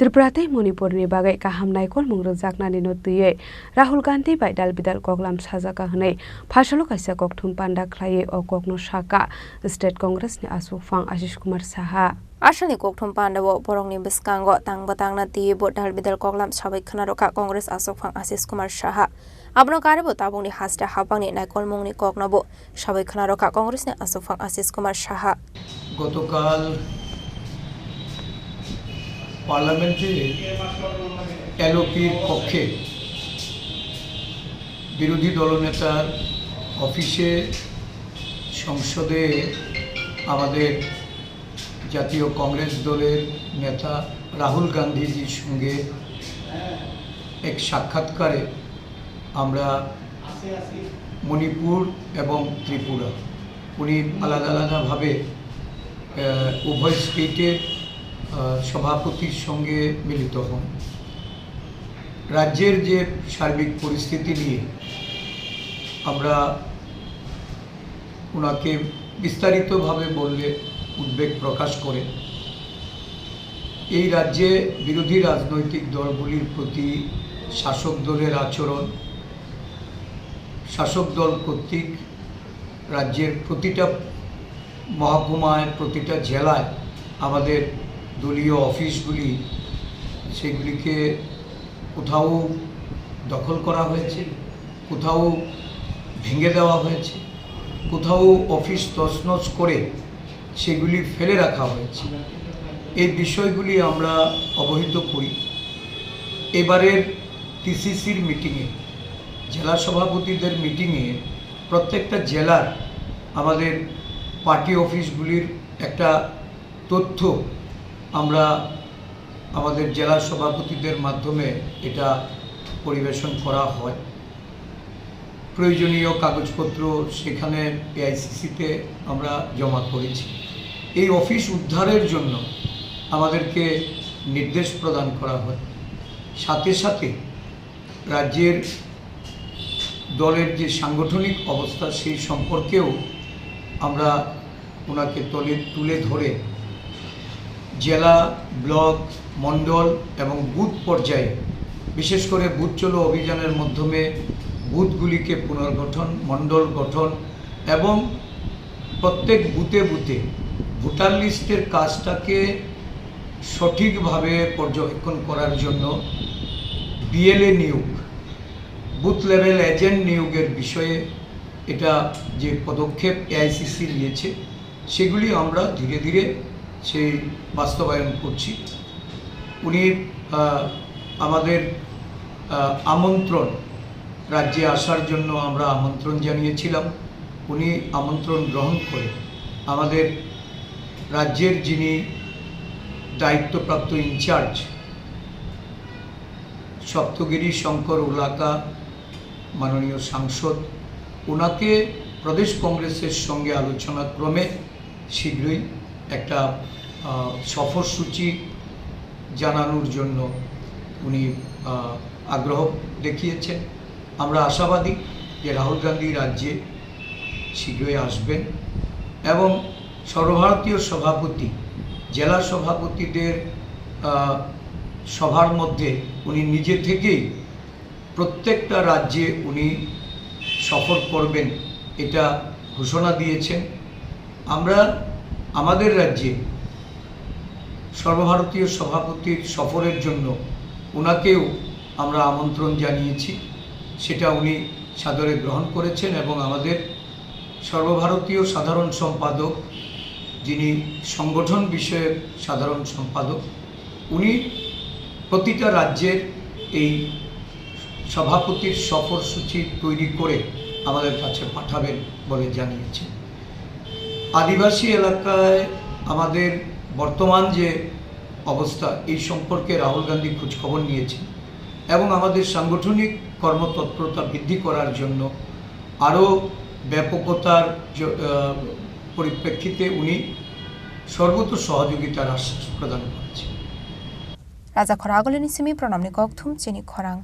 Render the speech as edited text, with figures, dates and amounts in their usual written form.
त्रिपुरातै मणिपुरनि बागै काहाम नायकल मुंग्रो जागनानि नतुयै राहुल गांधी बाय दाल बिदाल कगलाम साजाका हनै फासलो काइसा ककथुम पान्डा ख्लायै अ ककनो साका स्टेट कांग्रेसनि आसुफां Ashish Kumar Saha Asani kokthum pandawo borongni biskango tangbatangna tibo dalbidal koglam sabai khanaroka Congress asokphang Ashish Kumar Saha abno karebo tabungni hasta habangni naikol mungni koknabo sabai khanaroka Congress ni asokphang Ashish Kumar Saha গতকাল পার্লামেন্টে এলওপির পক্ষে বিরোধী দলনেতার অফিসে সংসদে আমাদের জাতীয় কংগ্রেস দলের নেতা রাহুল গান্ধীজির সঙ্গে এক সাক্ষাৎকারে আমরা মণিপুর এবং ত্রিপুরা উনি আলাদা আলাদাভাবে উভয় স্টেটের সভাপতির সঙ্গে মিলিত হন। রাজ্যের যে সার্বিক পরিস্থিতি নিয়ে আমরা ওনাকে বিস্তারিতভাবে বললে উদ্বেগ প্রকাশ করে এই রাজ্যে বিরোধী রাজনৈতিক দলগুলির প্রতি শাসক দলের আচরণ, শাসক দল কর্তৃক রাজ্যের প্রতিটা মহকুমায় প্রতিটা জেলায় আমাদের দলীয় অফিসগুলি সেগুলিকে কোথাও দখল করা হয়েছে, কোথাও ভেঙে দেওয়া হয়েছে, কোথাও অফিস তছনছ করে সেগুলি ফেলে রাখা হয়েছে। এই বিষয়গুলি আমরা অবহিত করি। এবারের টিসিসির মিটিংয়ে, জেলা সভাপতিদের মিটিংয়ে প্রত্যেকটা জেলার আমাদের পার্টি অফিসগুলির একটা তথ্য আমরা আমাদের জেলা সভাপতিদের মাধ্যমে এটা পরিবেশন করা হয়। প্রয়োজনীয় কাগজপত্র সেখানে এআইসিসিতে আমরা জমা করেছি। এই অফিস উদ্ধারের জন্য আমাদেরকে নির্দেশ প্রদান করা হয়। সাথে সাথে রাজ্যের দলের যে সাংগঠনিক অবস্থা সেই সম্পর্কেও আমরা ওনাকে তুলে ধরে জেলা, ব্লক, মণ্ডল এবং বুথ পর্যায়ে বিশেষ করে বুথ চলো অভিযানের মাধ্যমে বুথগুলিকে পুনর্গঠন, মণ্ডল গঠন এবং প্রত্যেক বুথে বুথে ভোটার লিস্টের কাজটাকে সঠিকভাবে পর্যবেক্ষণ করার জন্য বিএলএ নিয়োগ, বুথ লেভেল এজেন্ট নিয়োগের বিষয়ে এটা যে পদক্ষেপ এআইসিসি নিয়েছে সেগুলি আমরা ধীরে ধীরে সেই বাস্তবায়ন করছি। উনি আমাদের আমন্ত্রণ, রাজ্যে আসার জন্য আমরা আমন্ত্রণ জানিয়েছিলাম। উনি আমন্ত্রণ গ্রহণ করে আমাদের রাজ্যের যিনি দায়িত্বপ্রাপ্ত ইনচার্জ সপ্তগিরি শঙ্কর উলাকা মাননীয় সাংসদ, ওনাকে প্রদেশ কংগ্রেসের সঙ্গে আলোচনা ক্রমে শীঘ্রই একটা সফরসূচি জানানোর জন্য উনি আগ্রহ দেখিয়েছেন। আমরা আশাবাদী যে রাহুল গান্ধী রাজ্যে শীঘ্রই আসবেন এবং সর্বভারতীয় সভাপতি, জেলা সভাপতিদের সভার মধ্যে উনি নিজে থেকেই প্রত্যেকটা রাজ্যে উনি সফর করবেন এটা ঘোষণা দিয়েছেন। আমরা আমাদের রাজ্যে সর্বভারতীয় সভাপতির সফরের জন্য ওনাকেও আমরা আমন্ত্রণ জানিয়েছি, সেটা উনি সাদরে গ্রহণ করেছেন এবং আমাদের সর্বভারতীয় সাধারণ সম্পাদক, যিনি সংগঠন বিষয়ক সাধারণ সম্পাদক, উনি প্রতিটা রাজ্যের এই সভাপতির সফরসূচি তৈরি করে আমাদের কাছে পাঠাবেন বলে জানিয়েছেন। আদিবাসী এলাকায় আমাদের বর্তমান যে অবস্থা এই সম্পর্কে রাহুল গান্ধী খোঁজখবর নিয়েছেন এবং আমাদের সাংগঠনিক কর্মতৎপরতা বৃদ্ধি করার জন্য আরও ব্যাপকতার পরিপ্রেক্ষিতে উনি সর্বতো সহযোগিতার আশ্বাস প্রদান করেছেন। রাজা খরাগলেনি সিমি প্রণামনি ককথুম চিনি খরাং।